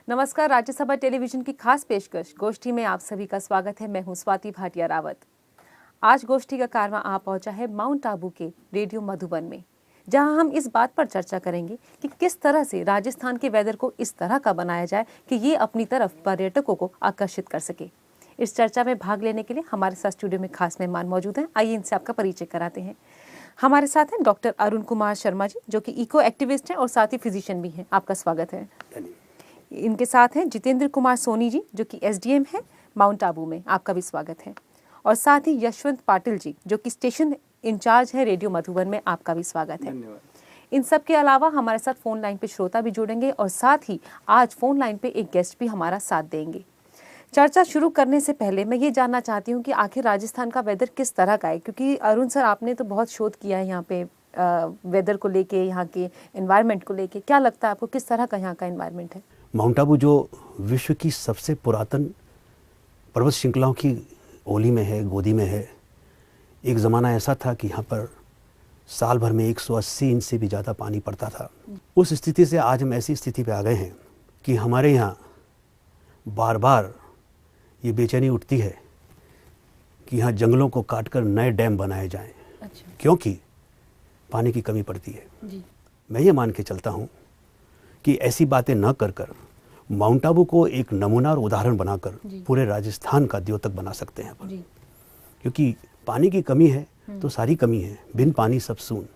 नमस्कार, राज्यसभा टेलीविजन की खास पेशकश गोष्ठी में आप सभी का स्वागत है। मैं हूं स्वाति भाटिया रावत। आज गोष्ठी का कारवां आ पहुंचा है माउंट आबू के रेडियो मधुबन में, जहां हम इस बात पर चर्चा करेंगे कि किस तरह से राजस्थान के वेदर को इस तरह का बनाया जाए कि ये अपनी तरफ पर्यटकों को आकर्षित कर सके। इस चर्चा में भाग लेने के लिए हमारे साथ स्टूडियो में खास मेहमान मौजूद हैं। आइए इनसे आपका परिचय कराते हैं। हमारे साथ हैं डॉक्टर अरुण कुमार शर्मा जी, जो कि इको एक्टिविस्ट हैं और साथ ही फिजिशियन भी हैं। आपका स्वागत है। इनके साथ हैं जितेंद्र कुमार सोनी जी, जो कि एसडीएम हैं माउंट आबू में। आपका भी स्वागत है। और साथ ही यशवंत पाटिल जी, जो कि स्टेशन इंचार्ज है रेडियो मधुबन में। आपका भी स्वागत है। इन सब के अलावा हमारे साथ फोन लाइन पे श्रोता भी जुड़ेंगे और साथ ही आज फोन लाइन पे एक गेस्ट भी हमारा साथ देंगे। चर्चा शुरू करने से पहले मैं ये जानना चाहती हूँ कि आखिर राजस्थान का वेदर किस तरह का है, क्योंकि अरुण सर आपने तो बहुत शोध किया है यहाँ पे वेदर को लेके, यहाँ के एनवायरनमेंट को लेके। क्या लगता है आपको, किस तरह का यहाँ का एनवायरनमेंट है? माउंट आबू जो विश्व की सबसे पुरातन पर्वत श्रृंखलाओं की ओली में है, गोदी में है। एक ज़माना ऐसा था कि यहाँ पर साल भर में 180 इंच से भी ज़्यादा पानी पड़ता था। उस स्थिति से आज हम ऐसी स्थिति पे आ गए हैं कि हमारे यहाँ बार बार ये बेचैनी उठती है कि यहाँ जंगलों को काटकर नए डैम बनाए जाएं। अच्छा। क्योंकि पानी की कमी पड़ती है जी। मैं ये मान के चलता हूँ कि ऐसी बातें न कर माउंट आबू को एक नमूना और उदाहरण बनाकर पूरे राजस्थान का द्योतक बना सकते हैं अपन। क्योंकि पानी की कमी है तो सारी कमी है, बिन पानी सब सून।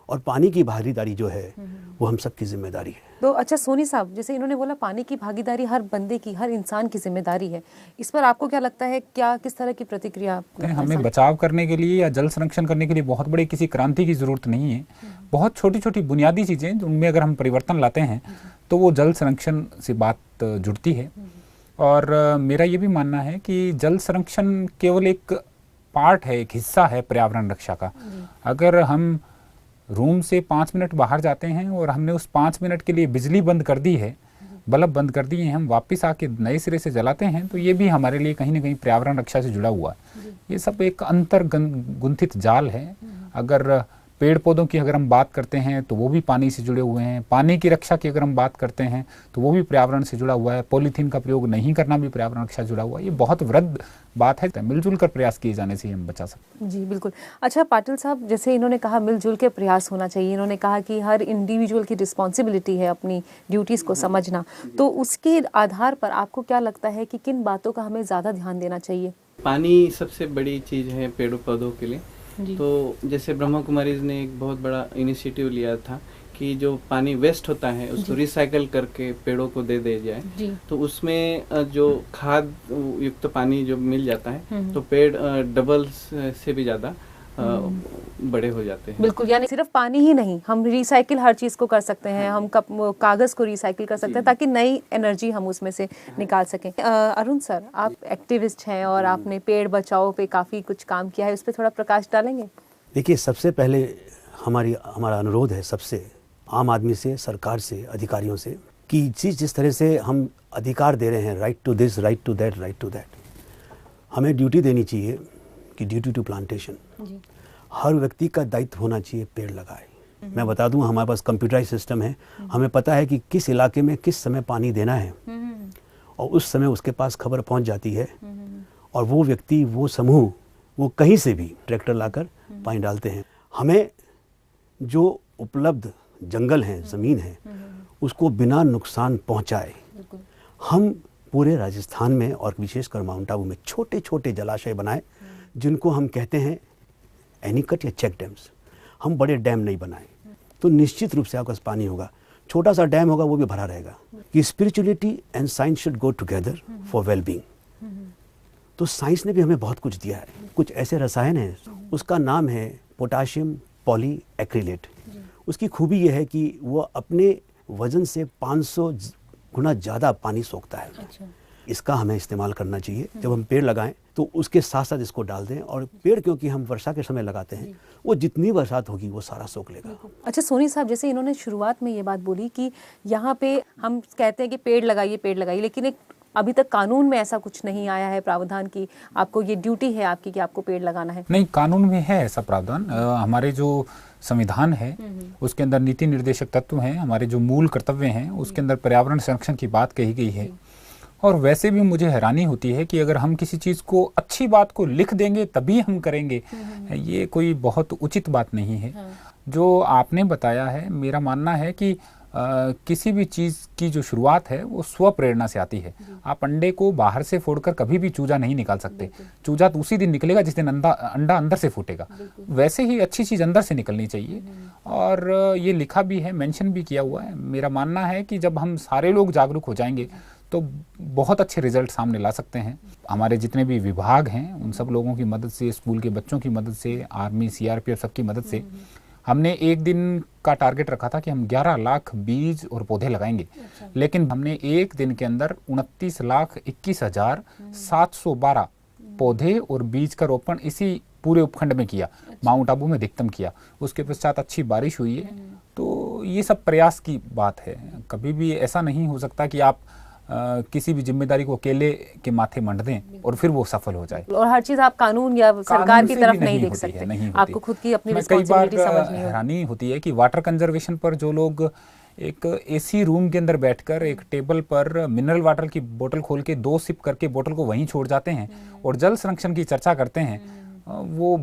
और पानी की भागीदारी जो है वो हम सब की जिम्मेदारी है। तो अच्छा सोनी साहब, जैसे इन्होंने बोला पानी की भागीदारी हर बंदे की, हर इंसान की जिम्मेदारी है, इस पर आपको क्या लगता है? क्या किस तरह की प्रतिक्रिया? हमें बचाव करने के लिए या जल संरक्षण करने के लिए बहुत बड़ी किसी क्रांति की जरूरत नहीं है। बहुत छोटी छोटी बुनियादी चीजें, उनमें अगर हम परिवर्तन लाते हैं तो वो जल संरक्षण से बात जुड़ती है। और मेरा ये भी मानना है कि जल संरक्षण केवल एक पार्ट है, एक हिस्सा है पर्यावरण रक्षा का। अगर हम रूम से 5 मिनट बाहर जाते हैं और हमने उस 5 मिनट के लिए बिजली बंद कर दी है, बल्ब बंद कर दिए हैं, हम वापस आके नए सिरे से जलाते हैं, तो ये भी हमारे लिए कहीं ना कहीं पर्यावरण रक्षा से जुड़ा हुआ है। ये सब एक अंतर्गुंथित जाल है। अगर पेड़ पौधों की अगर हम बात करते हैं तो वो भी पानी से जुड़े हुए हैं। पानी की रक्षा की अगर हम बात करते हैं तो वो भी पर्यावरण से जुड़ा हुआ है। पॉलीथीन का प्रयोग नहीं करना भी पर्यावरण रक्षा से जुड़ा हुआ है। ये बहुत वृहद बात है, मिलजुल कर प्रयास किए जाने से हम बचा सकते हैं। जी बिल्कुल। अच्छा पाटिल साहब, जैसे इन्होंने कहा मिलजुल के प्रयास होना चाहिए, इन्होंने कहा कि हर इंडिविजुअल की रिस्पॉन्सिबिलिटी है अपनी ड्यूटीज़ को समझना, तो उसके आधार पर आपको क्या लगता है कि किन बातों का हमें ज़्यादा ध्यान देना चाहिए? पानी सबसे बड़ी चीज़ है पेड़ों पौधों के लिए। तो जैसे ब्रह्मा कुमारीज ने एक बहुत बड़ा इनिशिएटिव लिया था कि जो पानी वेस्ट होता है उसको रिसाइकल करके पेड़ों को दे जाए। तो उसमें जो खाद युक्त पानी जो मिल जाता है तो पेड़ डबल से भी ज़्यादा बड़े हो जाते हैं। बिल्कुल, यानी सिर्फ पानी ही नहीं, हम रिसाइकिल हर चीज़ को कर सकते हैं। हम कागज़ को रिसाइकिल कर सकते हैं ताकि नई एनर्जी हम उसमें से निकाल सकें। अरुण सर, आप एक्टिविस्ट हैं और आपने पेड़ बचाओ पे काफ़ी कुछ काम किया है, उस पर थोड़ा प्रकाश डालेंगे? देखिए, सबसे पहले हमारा अनुरोध है सबसे, आम आदमी से, सरकार से, अधिकारियों से, कि जिस तरह से हम अधिकार दे रहे हैं, right to this, right to that, right to that, हमें ड्यूटी देनी चाहिए कि ड्यूटी टू प्लांटेशन। हर व्यक्ति का दायित्व होना चाहिए पेड़ लगाए। मैं बता दूं, हमारे पास कंप्यूटराइज सिस्टम है। हमें पता है कि किस इलाके में किस समय पानी देना है और उस समय उसके पास खबर पहुंच जाती है और वो व्यक्ति, वो समूह, वो कहीं से भी ट्रैक्टर लाकर पानी डालते हैं। हमें जो उपलब्ध जंगल है, ज़मीन है, उसको बिना नुकसान पहुंचाए हम पूरे राजस्थान में और विशेषकर माउंट आबू में छोटे छोटे जलाशय बनाए, जिनको हम कहते हैं एनीकट या चेक डैम्स। हम बड़े डैम नहीं बनाए तो निश्चित रूप से आपके पास पानी होगा। छोटा सा डैम होगा वो भी भरा रहेगा। कि spirituality and science should go together for well being. तो साइंस ने भी हमें बहुत कुछ दिया है। कुछ ऐसे रसायन हैं, उसका नाम है पोटाशियम पॉलीएक्रिलेट। उसकी खूबी यह है कि वो अपने वजन से 500 गुना ज़्यादा पानी सोखता है। इसका हमें इस्तेमाल करना चाहिए। जब हम पेड़ लगाएं तो उसके साथ साथ इसको डाल दें। और पेड़ क्योंकि हम वर्षा के समय लगाते हैं, वो जितनी बरसात होगी वो सारा सोख लेगा। अच्छा सोनी साहब, जैसे इन्होंने शुरुआत में ये बात बोली कि यहाँ पे हम कहते हैं कि पेड़ लगाइए, लेकिन एक अभी तक कानून में ऐसा कुछ नहीं आया है प्रावधान की आपको ये ड्यूटी है आपकी कि आपको पेड़ लगाना है। नहीं, कानून में है ऐसा प्रावधान। हमारे जो संविधान है, उसके अंदर नीति निर्देशक तत्व हैं, हमारे जो मूल कर्तव्य हैं, उसके अंदर पर्यावरण संरक्षण की बात कही गई है। और वैसे भी मुझे हैरानी होती है कि अगर हम किसी चीज़ को, अच्छी बात को लिख देंगे तभी हम करेंगे, ये कोई बहुत उचित बात नहीं है। जो आपने बताया है, मेरा मानना है कि किसी भी चीज़ की जो शुरुआत है वो स्व प्रेरणा से आती है। आप अंडे को बाहर से फोड़कर कभी भी चूजा नहीं निकाल सकते। चूजा तो उसी दिन निकलेगा जिस दिन अंडा अंदर से फूटेगा। वैसे ही अच्छी चीज़ अंदर से निकलनी चाहिए। और ये लिखा भी है, मेंशन भी किया हुआ है। मेरा मानना है कि जब हम सारे लोग जागरूक हो जाएंगे तो बहुत अच्छे रिजल्ट सामने ला सकते हैं। हमारे जितने भी विभाग हैं उन सब लोगों की मदद से, स्कूल के बच्चों की मदद से, आर्मी, सीआरपीएफ सबकी मदद से हमने एक दिन का टारगेट रखा था कि हम 11 लाख बीज और पौधे लगाएंगे। लेकिन हमने एक दिन के अंदर 29,21,712 पौधे और बीज का रोपण इसी पूरे उपखंड में किया। माउंट आबू में अधिकतम किया। उसके पश्चात अच्छी बारिश हुई है। तो ये सब प्रयास की बात है। कभी भी ऐसा नहीं हो सकता कि आप किसी भी जिम्मेदारी को अकेले के माथे मंड दें और फिर वो सफल हो जाए। और हर चीज आप कानून या सरकार की तरफ नहीं देख सकते, आपको खुद की अपनी रिस्पांसिबिलिटी समझनी होगी। हैरानी होती है कि वाटर कंजर्वेशन पर जो लोग एक एसी रूम के अंदर बैठकर एक टेबल पर मिनरल वाटर की बोतल खोल के 2 सिप करके बोतल को वहीं छोड़ जाते हैं और जल संरक्षण की चर्चा करते हैं, वो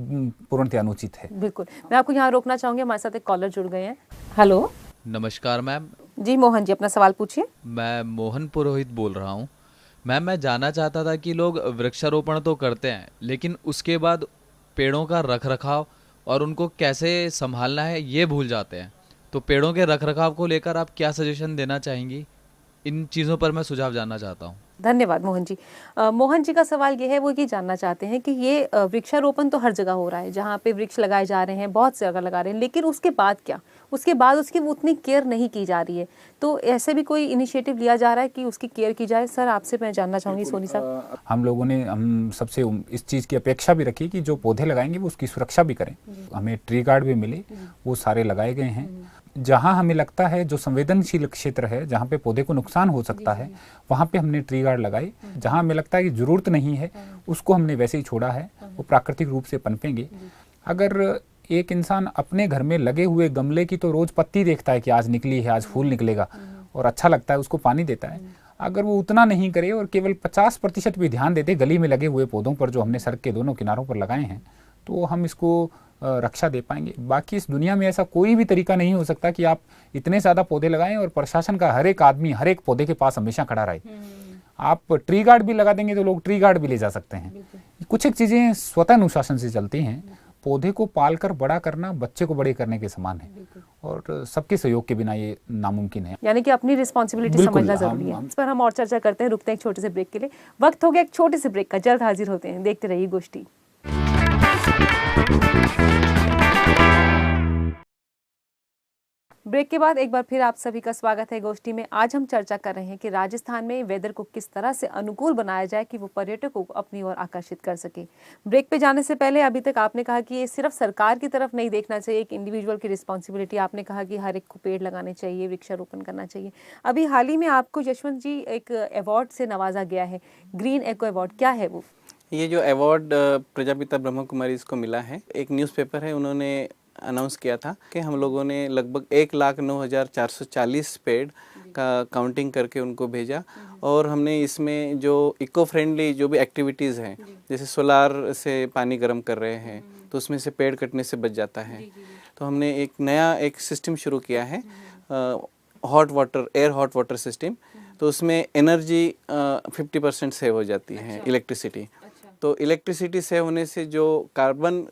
पूर्णतः अनुचित है। बिल्कुल। मैं आपको यहाँ रोकना चाहूंगी, हमारे साथ एक कॉलर जुड़ गए हैं। हेलो, नमस्कार मैम। जी मोहन जी, अपना सवाल पूछिए। मैं मोहन पुरोहित बोल रहा हूँ। मैम, मैं जानना चाहता था कि लोग वृक्षारोपण तो करते हैं लेकिन उसके बाद पेड़ों का रखरखाव और उनको कैसे संभालना है ये भूल जाते हैं। तो पेड़ों के रखरखाव को लेकर आप क्या सजेशन देना चाहेंगी? इन चीज़ों पर मैं सुझाव जानना चाहता हूँ। धन्यवाद मोहन जी। मोहन जी का सवाल ये है, वो ये जानना चाहते हैं कि ये वृक्षारोपण तो हर जगह हो रहा है, जहाँ पे वृक्ष लगाए जा रहे हैं, बहुत से जगह लगा रहे हैं, लेकिन उसके बाद क्या? उसके बाद उसकी उतनी केयर नहीं की जा रही है। तो ऐसे भी कोई इनिशिएटिव लिया जा रहा है कि उसकी केयर की जाए? सर, आपसे मैं जानना चाहूँगी। सोनी साहब, हम सबसे इस चीज़ की अपेक्षा भी रखी कि जो पौधे लगाएंगे वो उसकी सुरक्षा भी करें। हमें ट्री गार्ड भी मिले, वो सारे लगाए गए हैं। जहाँ हमें लगता है जो संवेदनशील क्षेत्र है, जहाँ पे पौधे को नुकसान हो सकता है, वहाँ पे हमने ट्री गार्ड लगाए। जहाँ हमें लगता है कि जरूरत नहीं है, उसको हमने वैसे ही छोड़ा है, वो प्राकृतिक रूप से पनपेंगे। अगर एक इंसान अपने घर में लगे हुए गमले की तो रोज पत्ती देखता है कि आज निकली है, आज फूल निकलेगा, और अच्छा लगता है, उसको पानी देता है। अगर वो उतना नहीं करे और केवल 50% भी ध्यान देते गली में लगे हुए पौधों पर जो हमने सड़क के दोनों किनारों पर लगाए हैं, तो हम इसको रक्षा दे पाएंगे। बाकी इस दुनिया में ऐसा कोई भी तरीका नहीं हो सकता कि आप इतने ज़्यादा पौधे लगाएं और प्रशासन का हर एक आदमी हर एक पौधे के पास हमेशा खड़ा रहे। आप ट्री गार्ड भी लगा देंगे तो लोग ट्री गार्ड भी ले जा सकते हैं। कुछ एक चीज़ें स्वतः अनुशासन से चलती हैं। पौधे को पालकर बड़ा करना बच्चे को बड़े करने के समान है और सबके सहयोग के बिना ये नामुमकिन है। यानी कि अपनी रिस्पॉन्सिबिलिटी समझना जरूरी है। इस पर हम और चर्चा करते हैं। रुकते हैं एक छोटे से ब्रेक के लिए। वक्त हो गया एक छोटे से ब्रेक का, जल्द हाजिर होते हैं। देखते रहिए गोष्ठी। ब्रेक के बाद एक बार फिर आप सभी का स्वागत है गोष्ठी में। आज हम चर्चा कर रहे हैं कि राजस्थान में वेदर को किस तरह से अनुकूल बनाया जाए कि वो पर्यटकों को अपनी ओर आकर्षित कर सके। ब्रेक पे जाने से पहले अभी तक आपने कहा कि ये सिर्फ सरकार की तरफ नहीं देखना चाहिए, एक इंडिविजुअल की रिस्पॉन्सिबिलिटी। आपने कहा कि हर एक को पेड़ लगाने चाहिए, वृक्षारोपण करना चाहिए। अभी हाल ही में आपको यशवंत जी एक अवार्ड से नवाजा गया है, ग्रीन एको अवार्ड। क्या है वो? ये जो अवार्ड प्रजापिता ब्रह्मा कुमारी इसको मिला है, एक न्यूज़पेपर है, उन्होंने अनाउंस किया था कि हम लोगों ने लगभग 1,09,440 पेड़ का काउंटिंग करके उनको भेजा। और हमने इसमें जो इको फ्रेंडली जो भी एक्टिविटीज़ हैं, जैसे सोलार से पानी गर्म कर रहे हैं तो उसमें से पेड़ कटने से बच जाता है। तो हमने एक नया एक सिस्टम शुरू किया है, hot water, air hot water system. तो उसमें एनर्जी 50% सेव हो जाती है, इलेक्ट्रिसिटी। तो इलेक्ट्रिसिटी सेव होने से जो कार्बन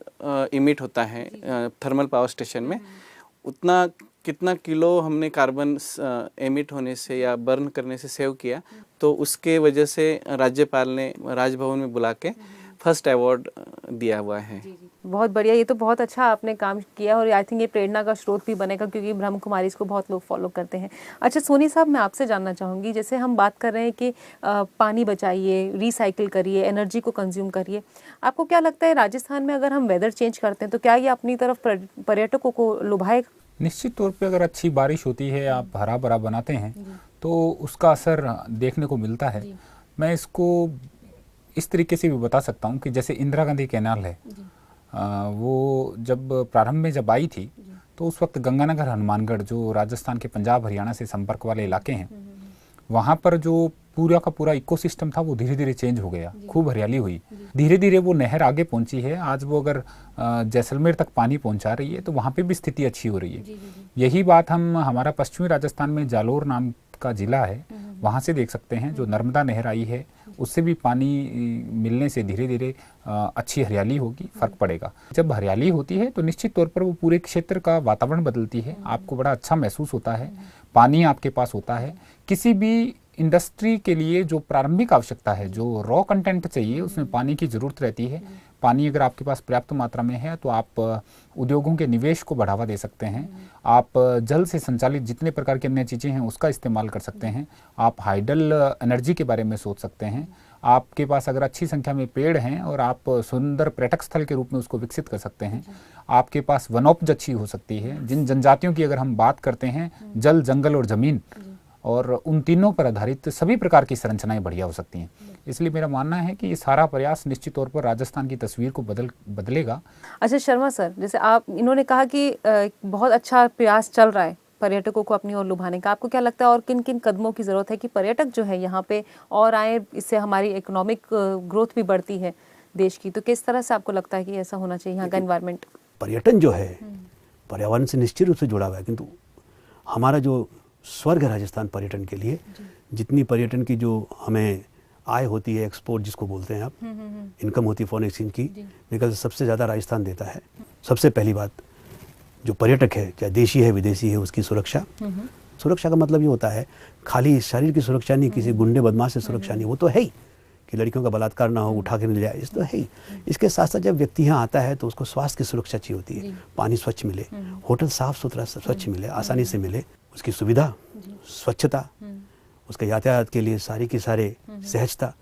इमिट होता है थर्मल पावर स्टेशन में, उतना कितना किलो हमने कार्बन एमिट होने से या बर्न करने से सेव किया, तो उसके वजह से राज्यपाल ने राजभवन में बुला के फर्स्ट अवार्ड दिया हुआ है। बहुत बढ़िया, ये तो बहुत अच्छा आपने काम किया और आई थिंक ये प्रेरणा का स्रोत भी बनेगा क्योंकि ब्रह्म कुमारी इसको बहुत लोग फॉलो करते हैं। अच्छा सोनी साहब, मैं आपसे जानना चाहूँगी, जैसे हम बात कर रहे हैं कि पानी बचाइए, रिसाइकिल करिए, एनर्जी को कंज्यूम करिए, आपको क्या लगता है राजस्थान में अगर हम वेदर चेंज करते हैं तो क्या ये अपनी तरफ पर्यटकों को लुभाएगा? निश्चित तौर पे अगर अच्छी बारिश होती है, आप हरा भरा बनाते हैं तो उसका असर देखने को मिलता है। मैं इसको इस तरीके से भी बता सकता हूँ कि जैसे इंदिरा गांधी कैनाल है, वो जब प्रारंभ में जब आई थी तो उस वक्त गंगानगर, हनुमानगढ़ जो राजस्थान के पंजाब हरियाणा से संपर्क वाले इलाके हैं, वहाँ पर जो पूरा का पूरा इकोसिस्टम था वो धीरे धीरे चेंज हो गया, खूब हरियाली हुई। धीरे धीरे वो नहर आगे पहुंची है। आज वो अगर जैसलमेर तक पानी पहुंचा रही है तो वहाँ पे भी स्थिति अच्छी हो रही है। यही बात हम हमारा पश्चिमी राजस्थान में जालोर नाम का जिला है, वहाँ से देख सकते हैं। जो नर्मदा नहर आई है उससे भी पानी मिलने से धीरे धीरे अच्छी हरियाली होगी, फर्क पड़ेगा। जब हरियाली होती है तो निश्चित तौर पर वो पूरे क्षेत्र का वातावरण बदलती है, आपको बड़ा अच्छा महसूस होता है, पानी आपके पास होता है। किसी भी इंडस्ट्री के लिए जो प्रारंभिक आवश्यकता है, जो रॉ कंटेंट चाहिए, उसमें पानी की ज़रूरत रहती है। पानी अगर आपके पास पर्याप्त मात्रा में है तो आप उद्योगों के निवेश को बढ़ावा दे सकते हैं। आप जल से संचालित जितने प्रकार की अन्य चीज़ें हैं उसका इस्तेमाल कर सकते हैं। आप हाइडल एनर्जी के बारे में सोच सकते हैं। आपके पास अगर अच्छी संख्या में पेड़ हैं और आप सुंदर पर्यटक स्थल के रूप में उसको विकसित कर सकते हैं। आपके पास वनोपज अच्छी हो सकती है। जिन जनजातियों की अगर हम बात करते हैं, जल, जंगल और ज़मीन, और उन तीनों पर आधारित सभी प्रकार की संरचनाएं बढ़िया हो सकती हैं। इसलिए मेरा मानना है कि ये सारा प्रयास निश्चित तौर पर राजस्थान की तस्वीर को बदलेगा। अच्छा शर्मा सर, जैसे इन्होंने कहा कि बहुत अच्छा प्रयास चल रहा है पर्यटकों को अपनी ओर लुभाने का, आपको क्या लगता है और किन किन कदमों की ज़रूरत है कि पर्यटक जो है यहाँ पे और आए, इससे हमारी इकोनॉमिक ग्रोथ भी बढ़ती है देश की? तो किस तरह से आपको लगता है कि ऐसा होना चाहिए यहाँ का एनवायरनमेंट? पर्यटन जो है पर्यावरण से निश्चित रूप से जुड़ा हुआ है, किंतु हमारा जो स्वर्ग है राजस्थान पर्यटन के लिए, जितनी पर्यटन की जो हमें आय होती है, एक्सपोर्ट जिसको बोलते हैं आप, इनकम होती है फॉरेन एक्सचेंज की, मेरे ख्याल से सबसे ज़्यादा राजस्थान देता है। सबसे पहली बात, जो पर्यटक है, चाहे देशी है विदेशी है, उसकी सुरक्षा। सुरक्षा का मतलब ये होता है खाली शरीर की सुरक्षा नहीं, किसी गुंडे बदमाश से सुरक्षा नहीं, वो तो है ही कि लड़कियों का बलात्कार ना हो, उठा के ले जाए, इस तो है ही। इसके साथ साथ जब व्यक्ति यहाँ आता है तो उसको स्वास्थ्य की सुरक्षा चाहिए होती है, पानी स्वच्छ मिले, होटल साफ सुथरा स्वच्छ मिले, आसानी से मिले, उसकी सुविधा, स्वच्छता, उसके यातायात के लिए सारी की सारे सहजता,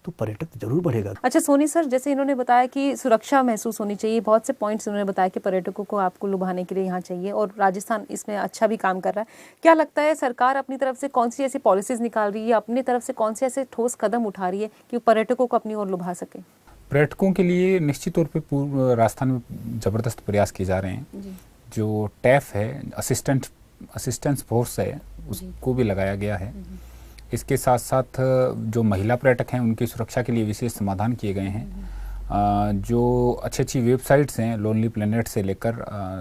तो पर्यटक जरूर बढ़ेगा। अच्छा सोनी सर, जैसे इन्होंने बताया कि सुरक्षा महसूस होनी चाहिए, बहुत से पॉइंट्स उन्होंने बताया कि पर्यटकों को आपको लुभाने के लिए यहाँ चाहिए और राजस्थान इसमें अच्छा भी काम कर रहा है। क्या लगता है सरकार अपनी तरफ से कौन सी ऐसी पॉलिसीज निकाल रही है, अपनी तरफ से कौन से ऐसे ठोस कदम उठा रही है कि पर्यटकों को अपनी ओर लुभा सके? पर्यटकों के लिए निश्चित तौर पर राजस्थान में ज़बरदस्त प्रयास किए जा रहे हैं। जो टैफ है, असिस्टेंस फोर्स है, उसको भी लगाया गया है। इसके साथ साथ जो महिला पर्यटक हैं उनकी सुरक्षा के लिए विशेष समाधान किए गए हैं। जो अच्छी वेबसाइट्स हैं, लोनली प्लेनेट से लेकर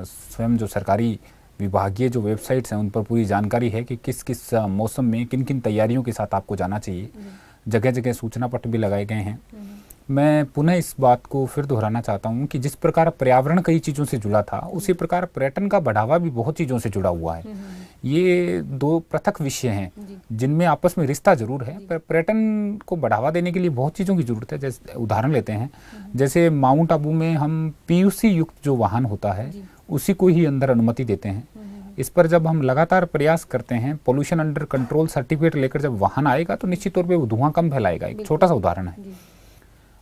स्वयं जो सरकारी विभागीय जो वेबसाइट्स हैं उन पर पूरी जानकारी है कि किस किस मौसम में किन किन तैयारियों के साथ आपको जाना चाहिए। जगह जगह सूचना पट भी लगाए गए हैं। मैं पुनः इस बात को फिर दोहराना चाहता हूँ कि जिस प्रकार पर्यावरण कई चीज़ों से जुड़ा था, उसी प्रकार पर्यटन का बढ़ावा भी बहुत चीज़ों से जुड़ा हुआ है। ये दो पृथक विषय हैं जिनमें आपस में रिश्ता जरूर है, पर पर्यटन को बढ़ावा देने के लिए बहुत चीज़ों की जरूरत है। जैसे उदाहरण लेते हैं, जैसे माउंट आबू में हम पीयूसी युक्त जो वाहन होता है उसी को ही अंदर अनुमति देते हैं। इस पर जब हम लगातार प्रयास करते हैं, पोल्यूशन अंडर कंट्रोल सर्टिफिकेट लेकर जब वाहन आएगा तो निश्चित तौर पर वो धुआं कम फैलाएगा। एक छोटा सा उदाहरण है।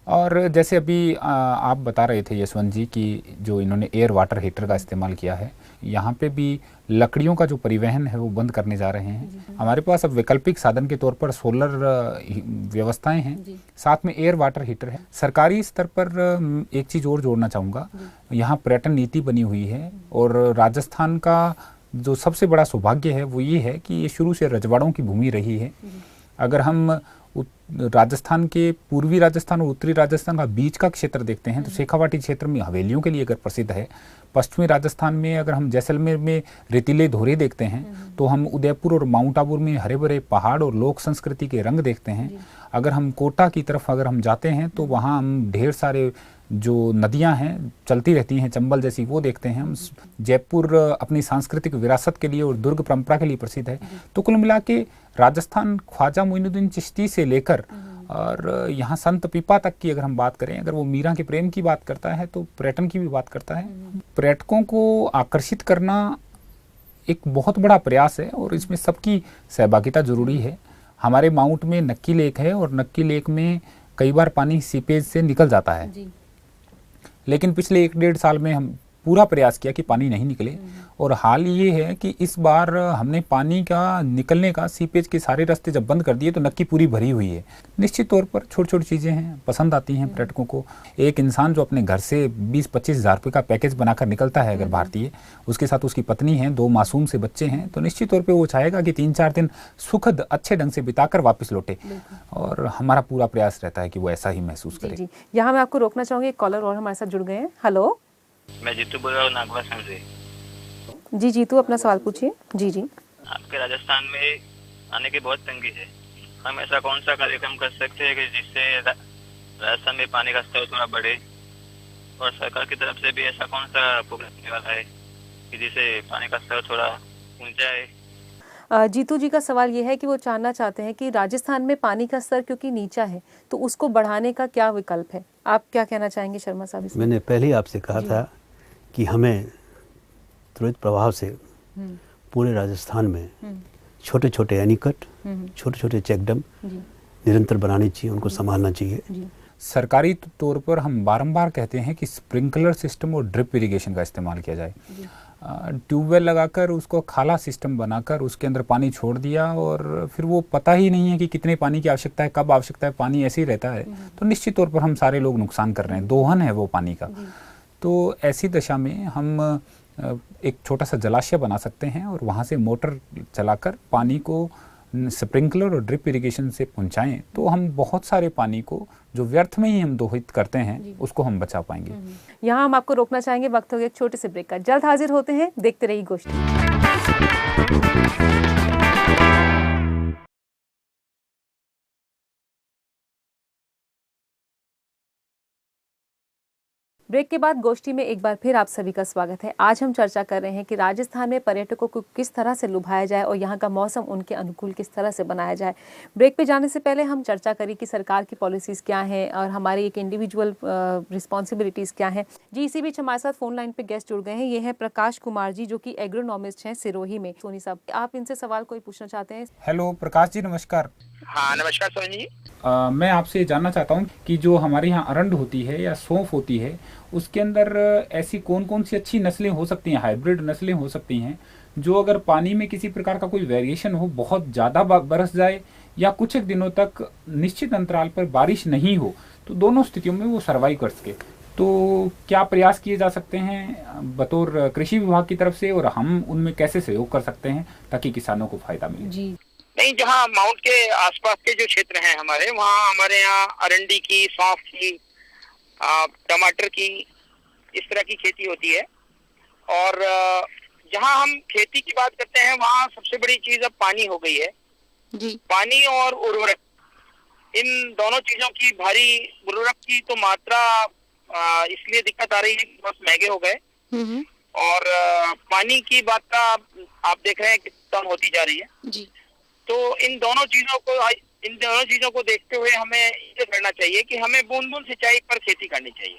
और जैसे अभी आप बता रहे थे यशवंत जी कि जो इन्होंने एयर वाटर हीटर का इस्तेमाल किया है, यहाँ पे भी लकड़ियों का जो परिवहन है वो बंद करने जा रहे हैं। हमारे पास अब वैकल्पिक साधन के तौर पर सोलर व्यवस्थाएं हैं, साथ में एयर वाटर हीटर है। सरकारी स्तर पर एक चीज़ और जोड़ना चाहूँगा, यहाँ पर्यटन नीति बनी हुई है और राजस्थान का जो सबसे बड़ा सौभाग्य है वो ये है कि ये शुरू से रजवाड़ों की भूमि रही है। अगर हम राजस्थान के पूर्वी राजस्थान और उत्तरी राजस्थान का बीच का क्षेत्र देखते हैं तो शेखावाटी क्षेत्र में हवेलियों के लिए अगर प्रसिद्ध है। पश्चिमी राजस्थान में अगर हम जैसलमेर में रेतीले धोरे देखते हैं तो हम उदयपुर और माउंट आबू में हरे भरे पहाड़ और लोक संस्कृति के रंग देखते हैं। अगर हम कोटा की तरफ अगर हम जाते हैं तो वहाँ हम ढेर सारे जो नदियां हैं चलती रहती हैं, चंबल जैसी, वो देखते हैं हम। जयपुर अपनी सांस्कृतिक विरासत के लिए और दुर्ग परंपरा के लिए प्रसिद्ध है। तो कुल मिला के राजस्थान ख्वाजा मोइनुद्दीन चिश्ती से लेकर और यहाँ संत पीपा तक की अगर हम बात करें, अगर वो मीरा के प्रेम की बात करता है तो पर्यटन की भी बात करता है। पर्यटकों को आकर्षित करना एक बहुत बड़ा प्रयास है और इसमें सबकी सहभागिता जरूरी है। हमारे माउंट में नक्की लेक है और नक्की लेक में कई बार पानी सीपेज से निकल जाता है, लेकिन पिछले 1-1.5 साल में हम पूरा प्रयास किया कि पानी नहीं निकले, और हाल ये है कि इस बार हमने पानी का निकलने का सीपेज के सारे रास्ते जब बंद कर दिए तो नक्की पूरी भरी हुई है। निश्चित तौर पर छोटी छोटी चीज़ें हैं, पसंद आती हैं पर्यटकों को। एक इंसान जो अपने घर से 20-25 हज़ार रुपये का पैकेज बनाकर निकलता है अगर भारतीय, उसके साथ उसकी पत्नी है, 2 मासूम से बच्चे हैं, तो निश्चित तौर पर वो चाहेगा कि 3-4 दिन सुखद अच्छे ढंग से बिताकर वापस लौटे, और हमारा पूरा प्रयास रहता है कि वो ऐसा ही महसूस करे। जी, यहाँ मैं आपको रोकना चाहूँगी, एक कॉलर और हमारे साथ जुड़ गए हैं। हेलो, मैं जीतू बोल रहा हूँ नागवासम से। जी जीतू, अपना सवाल पूछिए। जी जी। आपके राजस्थान में आने की बहुत तंगी है, हम ऐसा कौन सा कार्यक्रम कर सकते हैं कि जिससे राजस्थान में पानी का स्तर थोड़ा बढ़े, और सरकार की तरफ से भी ऐसा कौन सा प्रोग्राम होने वाला है कि जिससे पानी का स्तर थोड़ा ऊंचा है? जीतू जी का सवाल ये है कि वो जानना चाहते हैं कि राजस्थान में पानी का स्तर क्योंकि नीचा है तो उसको बढ़ाने का क्या विकल्प है। आप क्या कहना चाहेंगे शर्मा साहब इसमें? मैंने पहले ही आपसे कहा था कि हमें त्वरित प्रभाव से पूरे राजस्थान में छोटे छोटे एनीकट, छोटे छोटे चेकडम निरंतर बनानी चाहिए, उनको संभालना चाहिए। सरकारी तौर पर हम बारंबार कहते हैं कि स्प्रिंकलर सिस्टम और ड्रिप इरिगेशन का इस्तेमाल किया जाए। ट्यूबवेल लगाकर उसको खाला सिस्टम बनाकर उसके अंदर पानी छोड़ दिया, और फिर वो पता ही नहीं है कि कितने पानी की आवश्यकता है, कब आवश्यकता है, पानी ऐसे ही रहता है, तो निश्चित तौर पर हम सारे लोग नुकसान कर रहे हैं। दोहन है वो पानी का। तो ऐसी दशा में हम एक छोटा सा जलाशय बना सकते हैं और वहाँ से मोटर चलाकर पानी को स्प्रिंकलर और ड्रिप इरिगेशन से पहुंचाएं, तो हम बहुत सारे पानी को जो व्यर्थ में ही हम दोहित करते हैं उसको हम बचा पाएंगे। यहाँ हम आपको रोकना चाहेंगे, वक्त हो गया एक छोटे से ब्रेक का। जल्द हाजिर होते हैं, देखते रहिए गोष्ठी। ब्रेक के बाद गोष्ठी में एक बार फिर आप सभी का स्वागत है। आज हम चर्चा कर रहे हैं कि राजस्थान में पर्यटकों को किस तरह से लुभाया जाए और यहाँ का मौसम उनके अनुकूल किस तरह से बनाया जाए। ब्रेक पे जाने से पहले हम चर्चा करी कि सरकार की पॉलिसीज़ क्या हैं और हमारी एक इंडिविजुअल रिस्पॉन्सिबिलिटीज़ क्या हैं। जी, इसी बीच हमारे साथ फोन लाइन पे गेस्ट जुड़ गए हैं। ये हैं प्रकाश कुमार जी, जो कि एग्रोनॉमिस्ट हैं सिरोही में। सोनी साहब, आप इनसे सवाल कोई पूछना चाहते हैं? हेलो प्रकाश जी, नमस्कार। हाँ नमस्कार सोनी जी। मैं आपसे जानना चाहता हूँ कि जो हमारे यहाँ अरंड होती है या सौंफ होती है, उसके अंदर ऐसी कौन कौन सी अच्छी नस्लें हो सकती हैं, हाइब्रिड नस्लें हो सकती हैं, जो अगर पानी में किसी प्रकार का कोई वेरिएशन हो, बहुत ज़्यादा बरस जाए या कुछ एक दिनों तक निश्चित अंतराल पर बारिश नहीं हो, तो दोनों स्थितियों में वो सर्वाइव कर सके, तो क्या प्रयास किए जा सकते हैं बतौर कृषि विभाग की तरफ से, और हम उनमें कैसे सहयोग कर सकते हैं ताकि किसानों को फायदा मिले? जी नहीं, जहाँ माउंट के आसपास के जो क्षेत्र हैं हमारे, वहाँ हमारे यहाँ अरंडी की, सौंफ की, टमाटर की, इस तरह की खेती होती है। और जहाँ हम खेती की बात करते हैं वहाँ सबसे बड़ी चीज अब पानी हो गई है जी। पानी और उर्वरक, इन दोनों चीजों की भारी, उर्वरक की तो मात्रा इसलिए दिक्कत आ रही है कि बहुत महंगे हो गए, और पानी की मात्रा आप देख रहे हैं कि कम होती जा रही है जी। तो इन दोनों चीजों को देखते हुए हमें ये करना चाहिए कि हमें बूंद बूंद सिंचाई पर खेती करनी चाहिए।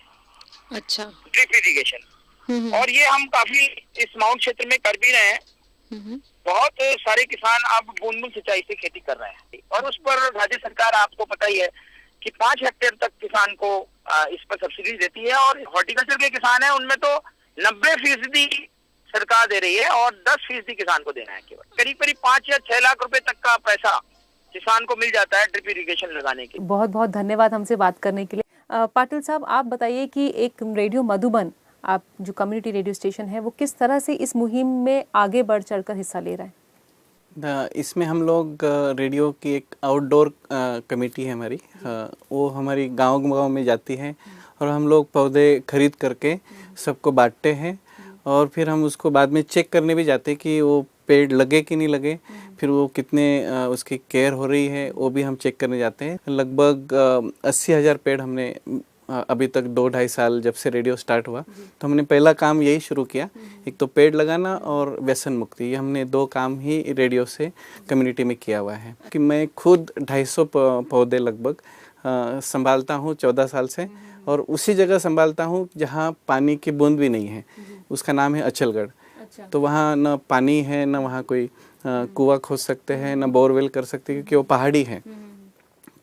अच्छा, ड्रिप इरिगेशन। और ये हम काफी इस माउंट क्षेत्र में कर भी रहे हैं। बहुत सारे किसान अब बूंद बूंद सिंचाई से खेती कर रहे हैं, और उस पर राज्य सरकार, आपको पता ही है कि 5 हेक्टेयर तक किसान को इस पर सब्सिडी देती है। और हॉर्टिकल्चर के किसान हैं उनमें तो 90% सरकार दे रही है और 10% किसान को देना है। केवल करीब 5 या 6 लाख रुपए तक का पैसा किसान को मिल जाता है ड्रिप इरिगेशन लगाने के। बहुत बहुत धन्यवाद हमसे बात करने के लिए। पाटिल साहब, आप बताइए कि एक रेडियो मधुबन, आप जो कम्युनिटी रेडियो स्टेशन है, वो किस तरह से इस मुहिम में आगे बढ़ चढ़कर हिस्सा ले रहा है? इसमें हम लोग रेडियो की एक आउटडोर कमेटी है हमारी, वो हमारी गांव में जाती है और हम लोग पौधे खरीद करके सबको बांटते हैं, और फिर हम उसको बाद में चेक करने भी जाते हैं कि वो पेड़ लगे कि नहीं लगे, फिर वो कितने उसकी केयर हो रही है वो भी हम चेक करने जाते हैं। लगभग 80,000 पेड़ हमने अभी तक 2-2.5 साल जब से रेडियो स्टार्ट हुआ, तो हमने पहला काम यही शुरू किया, एक तो पेड़ लगाना और व्यसन मुक्ति, ये हमने 2 काम ही रेडियो से कम्युनिटी में किया हुआ है। कि मैं खुद 250 पौधे लगभग संभालता हूँ 14 साल से, और उसी जगह संभालता हूँ जहाँ पानी की बूंद भी नहीं है, उसका नाम है अचलगढ़। तो वहाँ न पानी है, न वहाँ कोई कुआं खोद सकते हैं, न बोरवेल कर सकते हैं, क्योंकि वो पहाड़ी है।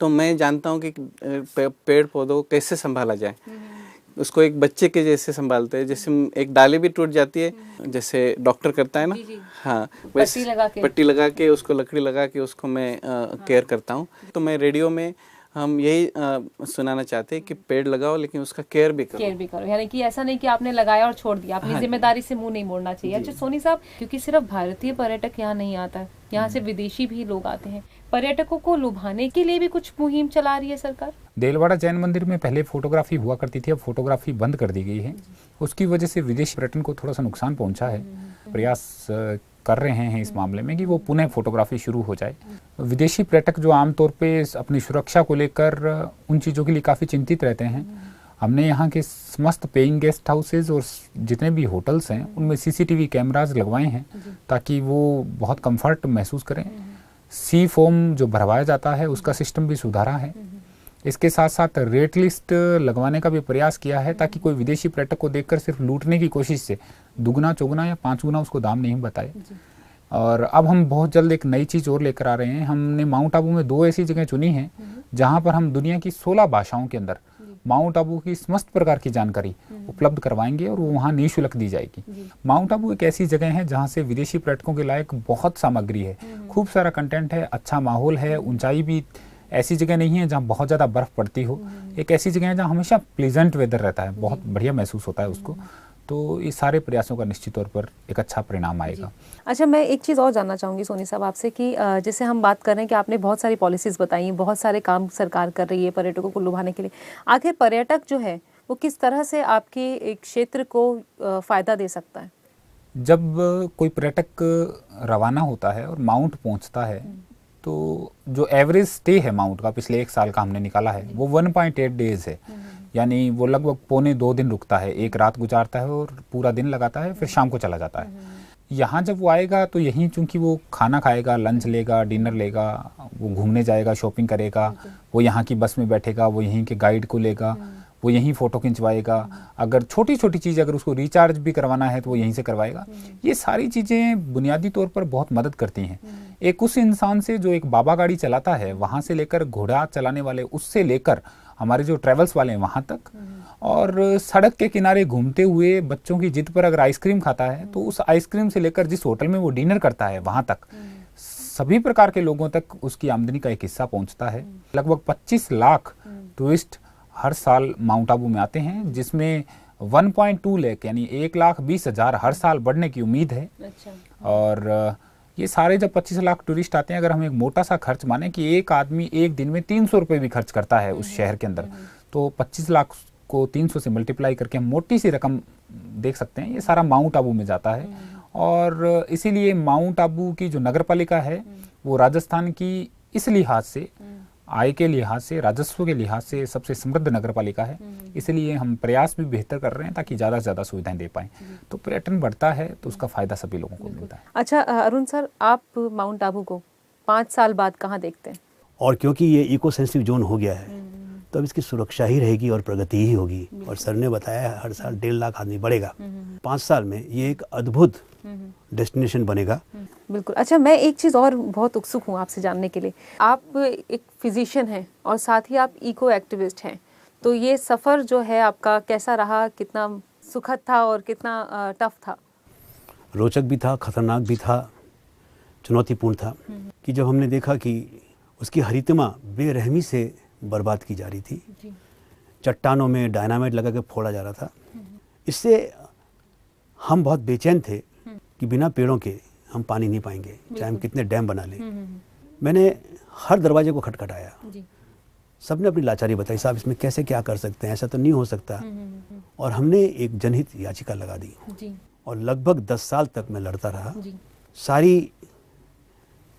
तो मैं जानता हूँ कि पेड़ पौधों को कैसे संभाला जाए, उसको एक बच्चे के जैसे संभालते हैं, जैसे एक डाली भी टूट जाती है जैसे डॉक्टर करता है ना, हाँ वैसे पट्टी लगा के उसको लकड़ी लगा के उसको मैं केयर करता हूँ। तो मैं रेडियो में हम यही सुनाना चाहते हैं कि पेड़ लगाओ लेकिन उसका केयर भी करो। यानी कि ऐसा नहीं कि आपने लगाया और छोड़ दिया, अपनी जिम्मेदारी से मुंह नहीं मोड़ना चाहिए। अच्छा सोनी साहब, क्योंकि सिर्फ भारतीय पर्यटक यहाँ नहीं आता है, यहाँ से विदेशी भी लोग आते हैं, पर्यटकों को लुभाने के लिए भी कुछ मुहिम चला रही है सरकार? देलवाड़ा जैन मंदिर में पहले फोटोग्राफी हुआ करती थी, अब फोटोग्राफी बंद कर दी गई है। उसकी वजह से विदेशी पर्यटन को थोड़ा सा नुकसान पहुंचा है। प्रयास कर रहे हैं इस मामले में कि वो पुनः फोटोग्राफी शुरू हो जाए। विदेशी पर्यटक जो आमतौर पे अपनी सुरक्षा को लेकर उन चीज़ों के लिए काफ़ी चिंतित रहते हैं, हमने यहाँ के समस्त पेइंग गेस्ट हाउसेज और जितने भी होटल्स हैं उनमें CCTV कैमराज लगवाए हैं ताकि वो बहुत कंफर्ट महसूस करें। सी फोम जो भरवाया जाता है उसका सिस्टम भी सुधारा है। इसके साथ साथ रेट लिस्ट लगवाने का भी प्रयास किया है ताकि कोई विदेशी पर्यटक को देखकर सिर्फ लूटने की कोशिश से दुगना चौगुना या 5 गुना उसको दाम नहीं बताए। और अब हम बहुत जल्द एक नई चीज़ और लेकर आ रहे हैं। हमने माउंट आबू में 2 ऐसी जगह चुनी हैं जहां पर हम दुनिया की 16 भाषाओं के अंदर माउंट आबू की समस्त प्रकार की जानकारी उपलब्ध करवाएंगे और वो वहाँ निःशुल्क दी जाएगी। माउंट आबू एक ऐसी जगह है जहाँ से विदेशी पर्यटकों के लायक बहुत सामग्री है, खूब सारा कंटेंट है, अच्छा माहौल है, ऊंचाई भी ऐसी जगह नहीं है जहाँ बहुत ज़्यादा बर्फ़ पड़ती हो। एक ऐसी जगह है जहाँ हमेशा प्लीजेंट वेदर रहता है, बहुत बढ़िया महसूस होता है उसको। तो इस सारे प्रयासों का निश्चित तौर पर एक अच्छा परिणाम आएगा। अच्छा, मैं एक चीज़ और जानना चाहूँगी सोनी साहब आपसे कि जैसे हम बात कर रहे हैं कि आपने बहुत सारी पॉलिसीज़ बताई, बहुत सारे काम सरकार कर रही है पर्यटकों को लुभाने के लिए। आखिर पर्यटक जो है वो किस तरह से आपके एक क्षेत्र को फ़ायदा दे सकता है? जब कोई पर्यटक रवाना होता है और माउंट पहुँचता है तो जो एवरेज स्टे है माउंट का पिछले 1 साल का हमने निकाला है वो 1.8 डेज है। यानी वो लगभग 1.25 दिन रुकता है, एक रात गुजारता है और पूरा दिन लगाता है, फिर शाम को चला जाता है। यहाँ जब वो आएगा तो यहीं चूंकि वो खाना खाएगा, लंच लेगा, डिनर लेगा, वो घूमने जाएगा, शॉपिंग करेगा, वो यहाँ की बस में बैठेगा, वो यहीं के गाइड को लेगा, वो यहीं फ़ोटो खिंचवाएगा। अगर छोटी छोटी चीज़ अगर उसको रिचार्ज भी करवाना है तो वो यहीं से करवाएगा। ये सारी चीज़ें बुनियादी तौर पर बहुत मदद करती हैं। एक उस इंसान से जो एक बाबा गाड़ी चलाता है वहाँ से लेकर घोड़ा चलाने वाले, उससे लेकर हमारे जो ट्रैवल्स वाले हैं वहाँ तक, और सड़क के किनारे घूमते हुए बच्चों की जिद पर अगर आइसक्रीम खाता है तो उस आइसक्रीम से लेकर जिस होटल में वो डिनर करता है वहाँ तक सभी प्रकार के लोगों तक उसकी आमदनी का एक हिस्सा पहुँचता है। लगभग 25 लाख टूरिस्ट हर साल माउंट आबू में आते हैं, जिसमें 1.2 लाख यानी 1,20,000 हर साल बढ़ने की उम्मीद है। और ये सारे जब 25 लाख टूरिस्ट आते हैं, अगर हम एक मोटा सा खर्च माने कि एक आदमी एक दिन में 300 रुपये भी खर्च करता है उस शहर के अंदर, तो 25 लाख को 300 से मल्टीप्लाई करके हम मोटी सी रकम देख सकते हैं। ये सारा माउंट आबू में जाता है। और इसीलिए माउंट आबू की जो नगर पालिका है वो राजस्थान की इस लिहाज से, आय के लिहाज से, राजस्व के लिहाज से सबसे समृद्ध नगर पालिका है। इसलिए हम प्रयास भी बेहतर कर रहे हैं ताकि ज़्यादा से ज़्यादा सुविधाएं दे पाएं। तो पर्यटन बढ़ता है तो उसका फ़ायदा सभी लोगों को मिलता है। अच्छा अरुण सर, आप माउंट आबू को 5 साल बाद कहाँ देखते हैं? और क्योंकि ये इको सेंसिटिव जोन हो गया है तो अब इसकी सुरक्षा ही रहेगी और प्रगति ही होगी। और सर ने बताया है हर साल 1.5 लाख आदमी बढ़ेगा। 5 साल में ये एक अद्भुत डेस्टिनेशन बनेगा। बिल्कुल। अच्छा, मैं एक चीज़ और बहुत उत्सुक हूँ आपसे जानने के लिए। आप एक फिजिशियन हैं और साथ ही आप इको एक्टिविस्ट हैं, तो ये सफ़र जो है आपका कैसा रहा? कितना सुखद था और कितना टफ था? रोचक भी था, खतरनाक भी था, चुनौतीपूर्ण था। कि जब हमने देखा कि उसकी हरितमा बेरहमी से बर्बाद की जा रही थी, चट्टानों में डायनामाइट लगा के फोड़ा जा रहा था, इससे हम बहुत बेचैन थे कि बिना पेड़ों के हम पानी नहीं पाएंगे, चाहे हम कितने डैम बना लें। मैंने हर दरवाजे को खटखटाया, सबने अपनी लाचारी बताई, साहब इसमें कैसे क्या कर सकते हैं, ऐसा तो नहीं हो सकता। और हमने एक जनहित याचिका लगा दी और लगभग 10 साल तक मैं लड़ता रहा। सारी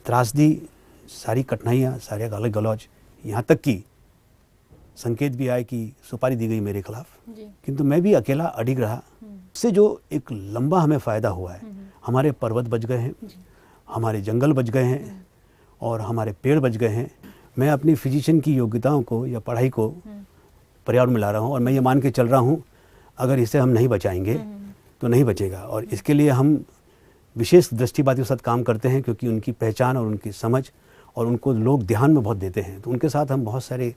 त्रासदी, सारी कठिनाइयाँ, सारे गाली गलौज, यहाँ तक कि संकेत भी आए कि सुपारी दी गई मेरे खिलाफ, किंतु मैं भी अकेला अडिग रहा। इससे जो एक लंबा हमें फ़ायदा हुआ है, हमारे पर्वत बच गए हैं, हमारे जंगल बच गए हैं और हमारे पेड़ बच गए हैं। मैं अपनी फिजिशियन की योग्यताओं को या पढ़ाई को पर्यावरण में ला रहा हूँ और मैं ये मान के चल रहा हूँ अगर इसे हम नहीं बचाएंगे तो नहीं बचेगा। और इसके लिए हम विशेष दृष्टिवादियों के साथ काम करते हैं क्योंकि उनकी पहचान और उनकी समझ और उनको लोग ध्यान में बहुत देते हैं। तो उनके साथ हम बहुत सारे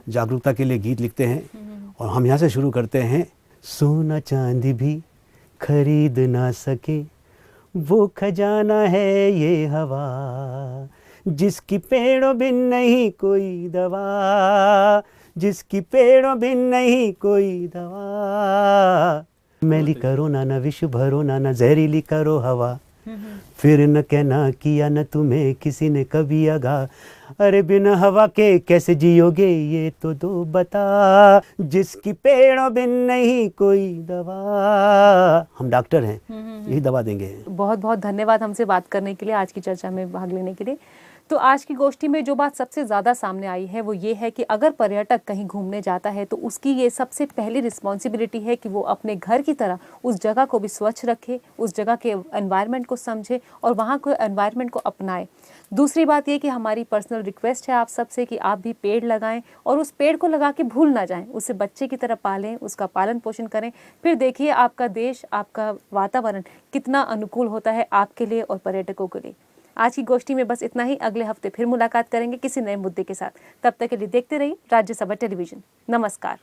जागरूकता के लिए गीत लिखते हैं और हम यहाँ से शुरू करते हैं। सोना चांदी भी खरीद ना सके वो खजाना है ये हवा, जिसकी पेड़ों बिन नहीं कोई दवा, जिसकी पेड़ों बिन नहीं कोई दवा। मैली करो ना न विष भरो ना न जहरीली करो हवा, फिर न कहना किया न तुम्हें किसी ने कभी आगा। अरे बिना हवा के कैसे जियोगे ये तो दो बता, जिसकी पेड़ों बिन नहीं कोई दवा। हम डॉक्टर हैं, यही दवा देंगे। बहुत बहुत धन्यवाद हमसे बात करने के लिए, आज की चर्चा में भाग लेने के लिए। तो आज की गोष्ठी में जो बात सबसे ज़्यादा सामने आई है वो ये है कि अगर पर्यटक कहीं घूमने जाता है तो उसकी ये सबसे पहली रिस्पॉन्सिबिलिटी है कि वो अपने घर की तरह उस जगह को भी स्वच्छ रखे, उस जगह के एनवायरनमेंट को समझे और वहाँ के एनवायरनमेंट को अपनाए। दूसरी बात ये कि हमारी पर्सनल रिक्वेस्ट है आप सबसे कि आप भी पेड़ लगाएं और उस पेड़ को लगा के भूल ना जाएं, उसे बच्चे की तरह पालें, उसका पालन पोषण करें। फिर देखिए आपका देश, आपका वातावरण कितना अनुकूल होता है आपके लिए और पर्यटकों के लिए। आज की गोष्ठी में बस इतना ही। अगले हफ्ते फिर मुलाकात करेंगे किसी नए मुद्दे के साथ। तब तक के लिए देखते रहिए राज्यसभा टेलीविजन। नमस्कार।